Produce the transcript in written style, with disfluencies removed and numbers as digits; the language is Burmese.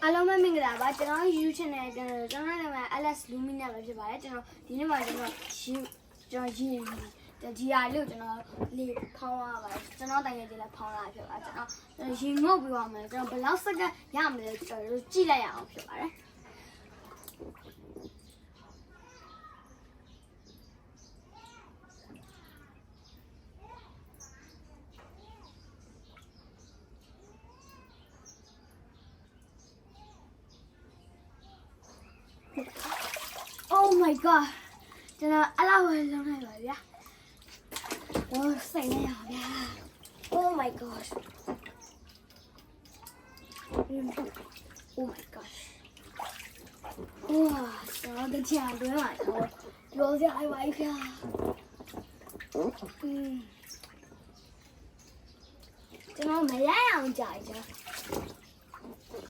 အားလုံးပဲမင်္ဂလာပါကျွန်တော် YouTube channel ကျွန်တော်နာမည် Alex Lumina ပဲဖြစ်ပါတယ်ကျွန်တော်ဒီနေ့မှာကျွန်တော်ရင်းဒီဟာလို့ကျွန်တော်လေဖောင်းရပါတယ်ကျွန်တော်တိုင်ရည်လည်းဖောင်းရဖြစ်ပါကျွန်တော်ရင်ငုတ်ပြီးပါမယ်ကျွန်တော်ဘယ်လောက်စက္ကန့်ရမလဲကျွန်တော်ကြည့်လိုက်ရအောင်ဖြစ်ပါတယ်Oh my god ကျွန်တော်အလားဝယ်လုံးလိုက်ပါဗျာ။တော့စိတ်နေရဗျာ။ Oh my gosh Oh my gosh 哇ကျွန်တော်တချာတွင်းလာတော့ပြောစရာပါဗျာကျွန်တော်မရအောင်ကြာကြ